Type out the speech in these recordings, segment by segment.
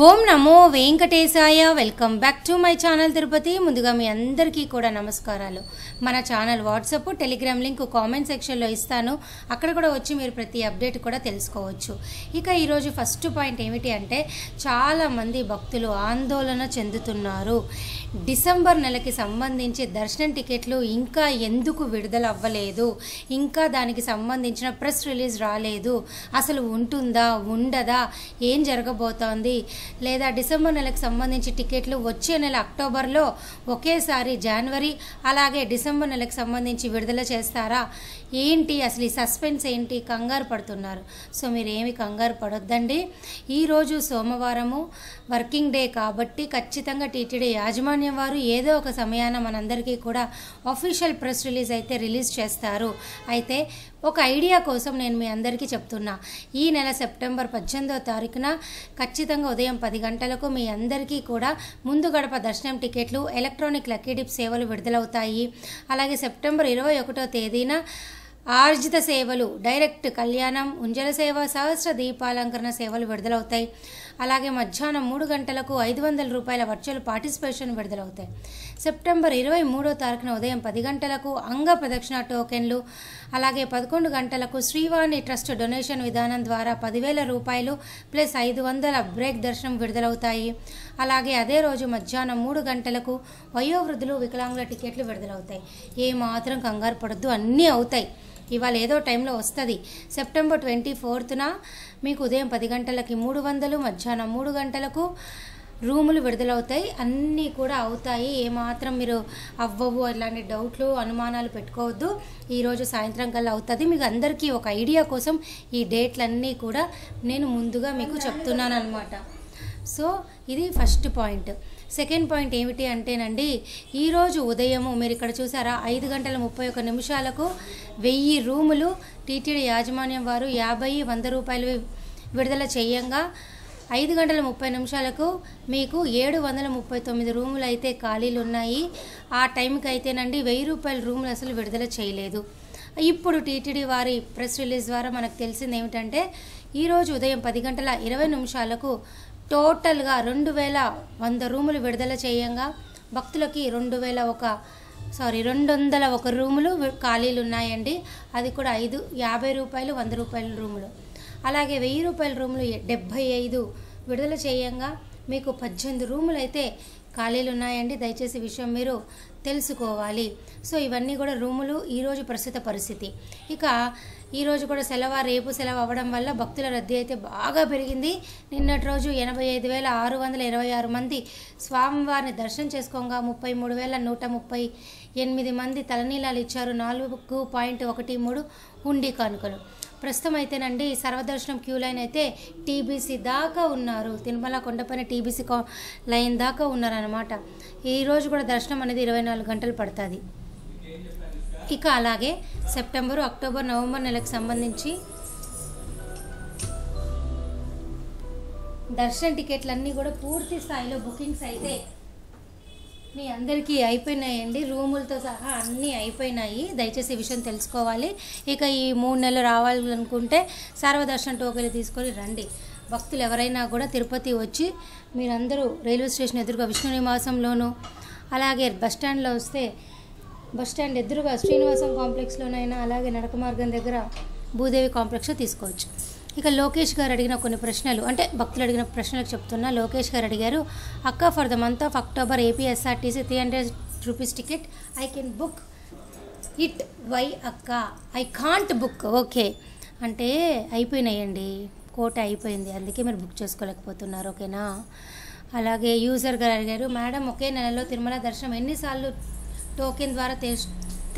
Om Namo Venkatesaya. Welcome back to my channel Tirupati. ముందుగా మీ అందరికీ కూడా నమస్కారాలు. మన channel WhatsApp, Telegram link comment సెక్షన్లో ఇస్తాను. అక్కడ కూడా వచ్చి మీరు ప్రతి అప్డేట్ కూడా తెలుసుకోవచ్చు. ఇక ఈరోజు ఫస్ట్ పాయింట్ ఏమిటి అంటే, చాలామంది భక్తులు ఆందోళన చెందుతున్నారు. డిసెంబర్ నెలకి సంబంధించి దర్శనం టికెట్లు ఇంకా ఎందుకు విడుదల అవ్వలేదు, ఇంకా దానికి సంబంధించిన ప్రెస్ రిలీజ్ రాలేదు, అసలు ఉంటుందా ఉండదా, ఏం జరగబోతోంది, లేదా డిసెంబర్ నెలకు సంబంధించి టికెట్లు వచ్చే నెల అక్టోబర్లో ఒకేసారి జనవరి అలాగే డిసెంబర్ నెలకు సంబంధించి విడుదల చేస్తారా ఏంటి, అసలు ఈ సస్పెన్స్ ఏంటి, కంగారు పడుతున్నారు. సో మీరు ఏమి కంగారు పడొద్దండి. ఈరోజు సోమవారము వర్కింగ్ డే కాబట్టి ఖచ్చితంగా టీటీడీ యాజమాన్యం వారు ఏదో ఒక సమయాన మనందరికీ కూడా ఆఫీషియల్ ప్రెస్ రిలీజ్ అయితే రిలీజ్ చేస్తారు. అయితే ఒక ఐడియా కోసం నేను మీ అందరికీ చెప్తున్నా, ఈ నెల సెప్టెంబర్ 18వ తారీఖున ఖచ్చితంగా ఉదయం 10 గంటలకు మీ అందరికీ కూడా ముందు గడప దర్శనం టికెట్లు, ఎలక్ట్రానిక్ లక్కీ డిప్ సేవలు విడుదలవుతాయి. అలాగే సెప్టెంబర్ 21వ తేదీన ఆర్జిత సేవలు, డైరెక్ట్ కళ్యాణం, ఉంజల సేవ, సహస్ర దీపాలంకరణ సేవలు విడుదలవుతాయి. అలాగే మధ్యాహ్నం 3 గంటలకు 500 రూపాయల వర్చువల్ పార్టిసిపేషన్ విడుదలవుతాయి. సెప్టెంబర్ 23వ తారీఖున ఉదయం 10 గంటలకు అంగ ప్రదక్షిణ టోకెన్లు, అలాగే 11 గంటలకు శ్రీవాణి ట్రస్ట్ డొనేషన్ విధానం ద్వారా 10,000 రూపాయలు ప్లస్ 500 బ్రేక్ దర్శనం విడుదలవుతాయి. అలాగే అదే రోజు మధ్యాహ్నం 3 గంటలకు వయోవృద్ధులు, వికలాంగుల టికెట్లు విడుదలవుతాయి. ఏమాత్రం కంగారు పడద్దు, అన్నీ అవుతాయి. ఇవాళ ఏదో టైంలో వస్తుంది. సెప్టెంబర్ 24న మీకు ఉదయం 10 గంటలకి 300, మధ్యాహ్నం 3 గంటలకు రూములు విడుదలవుతాయి. అన్నీ కూడా అవుతాయి. ఏమాత్రం మీరు అవ్వవు అలాంటి డౌట్లు, అనుమానాలు పెట్టుకోవద్దు. ఈరోజు సాయంత్రం కల్లా అవుతుంది. మీకు అందరికీ ఒక ఐడియా కోసం ఈ డేట్లన్నీ కూడా నేను ముందుగా మీకు చెప్తున్నాను అనమాట. సో ఇది ఫస్ట్ పాయింట్. సెకండ్ పాయింట్ ఏమిటి అంటేనండి, ఈరోజు ఉదయము మీరు ఇక్కడ చూసారా, 5 గంటల 31 నిమిషాలకు 1000 రూములు టీటీడీ యాజమాన్యం వారు 50, 100 రూపాయలు విడుదల చేయంగా 5 గంటల 30 నిమిషాలకు మీకు 739 రూములు అయితే ఖాళీలు ఉన్నాయి. ఆ టైంకి అయితేనండి 1000 రూపాయల రూములు అసలు విడుదల చేయలేదు. ఇప్పుడు టీటీడీ వారి ప్రెస్ రిలీజ్ ద్వారా మనకు తెలిసింది ఏమిటంటే, ఈరోజు ఉదయం 10 గంటల 20 నిమిషాలకు టోటల్గా 2,100 రూములు విడుదల చేయంగా భక్తులకి 201 రూములు ఖాళీలు ఉన్నాయండి. అది కూడా 50 రూపాయలు, 100 రూపాయల రూములు. అలాగే 1000 రూపాయల రూములు 75 విడుదల చేయంగా మీకు 18 రూములు అయితే ఖాళీలు ఉన్నాయండి. దయచేసి విషయం మీరు తెలుసుకోవాలి. సో ఇవన్నీ కూడా రూములు ఈరోజు ప్రస్తుత పరిస్థితి. ఇక ఈరోజు కూడా సెలవు, రేపు సెలవు అవ్వడం వల్ల భక్తుల రద్దీ అయితే బాగా పెరిగింది. నిన్నటి రోజు 85,626 మంది స్వామివారిని దర్శనం చేసుకోగా 33,138 మంది తలనీలాలు ఇచ్చారు. 4.13 హుండీ కానుకలు. ప్రస్తుతం అయితేనండి సర్వదర్శనం క్యూ లైన్ అయితే టీబీసీ దాకా ఉన్నారు. తిరుమల కొండపైన టీబీసీ లైన్ దాకా ఉన్నారనమాట. ఈరోజు కూడా దర్శనం అనేది 24 గంటలు పడుతుంది. ఇక అలాగే సెప్టెంబరు, అక్టోబర్, నవంబర్ నెలకు సంబంధించి దర్శన టికెట్లన్నీ కూడా పూర్తి స్థాయిలో బుకింగ్స్ అయితే మీ అందరికీ అయిపోయినాయండి. రూములతో సహా అన్నీ అయిపోయినాయి. దయచేసి ఈ విషయం తెలుసుకోవాలి. ఇక ఈ 3 నెలలు రావాలనుకుంటే సర్వదర్శన టోకెన్లు తీసుకొని రండి. భక్తులు ఎవరైనా కూడా తిరుపతి వచ్చి మీరందరూ రైల్వే స్టేషన్ ఎదురుగా విష్ణు నివాసంలోను, అలాగే బస్టాండ్లో వస్తే బస్టాండ్ ఎదురుగా శ్రీనివాసం కాంప్లెక్స్లోనైనా, అలాగే నడక మార్గం దగ్గర భూదేవి కాంప్లెక్స్లో తీసుకోవచ్చు. ఇక లోకేష్ గారు అడిగిన కొన్ని ప్రశ్నలు, అంటే భక్తులు అడిగిన ప్రశ్నలకు చెప్తున్నా. లోకేష్ గారు అడిగారు, అక్క for the month of October APSRTC 300 rupees ticket I can book it, why అక్క ఐ కాంట్ బుక్. ఓకే అంటే అయిపోయినాయండి, కోట అయిపోయింది, అందుకే మీరు బుక్ చేసుకోలేకపోతున్నారు. ఓకేనా. అలాగే యూజర్ గారు అడిగారు, మేడం ఒకే నెలలో తిరుమల దర్శనం ఎన్నిసార్లు టోకెన్ ద్వారా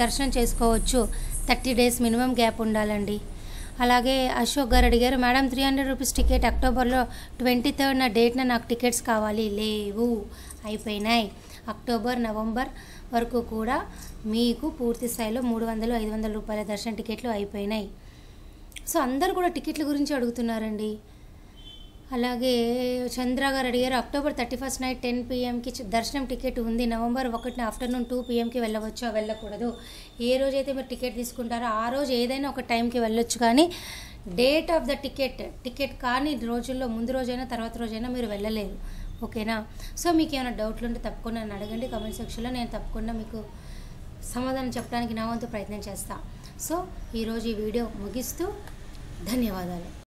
దర్శనం చేసుకోవచ్చు? 30 డేస్ మినిమం గ్యాప్ ఉండాలండి. అలాగే అశోక్ గారు అడిగారు, మేడం 300 రూపీస్ టికెట్ అక్టోబర్లో 23rd డేట్న నాకు టికెట్స్ కావాలి. లేవు, అయిపోయినాయి. అక్టోబర్, నవంబర్ వరకు కూడా మీకు పూర్తి స్థాయిలో 300, 500 రూపాయల దర్శన టికెట్లు అయిపోయినాయి. సో అందరూ కూడా టికెట్ల గురించి అడుగుతున్నారండి. అలాగే చంద్ర గారు అడిగారు, అక్టోబర్ 31st నైట్ 10 PM దర్శనం టికెట్ ఉంది. నవంబర్ 1న ఆఫ్టర్నూన్ 2 PM వెళ్ళవచ్చా, వెళ్ళకూడదు? ఏ రోజైతే మీరు టికెట్ తీసుకుంటారో ఆ రోజు ఏదైనా ఒక టైంకి వెళ్ళొచ్చు, కానీ డేట్ ఆఫ్ ద టికెట్ కానీ రోజుల్లో ముందు రోజైనా తర్వాత రోజైనా మీరు వెళ్ళలేరు. ఓకేనా? సో మీకు ఏమైనా డౌట్లు ఉంటే తప్పకుండా నన్ను అడగండి కామెంట్ సెక్షన్లో. నేను తప్పకుండా మీకు సమాధానం చెప్పడానికి నా వంతు ప్రయత్నం చేస్తాను. సో ఈరోజు ఈ వీడియో ముగిస్తూ ధన్యవాదాలు.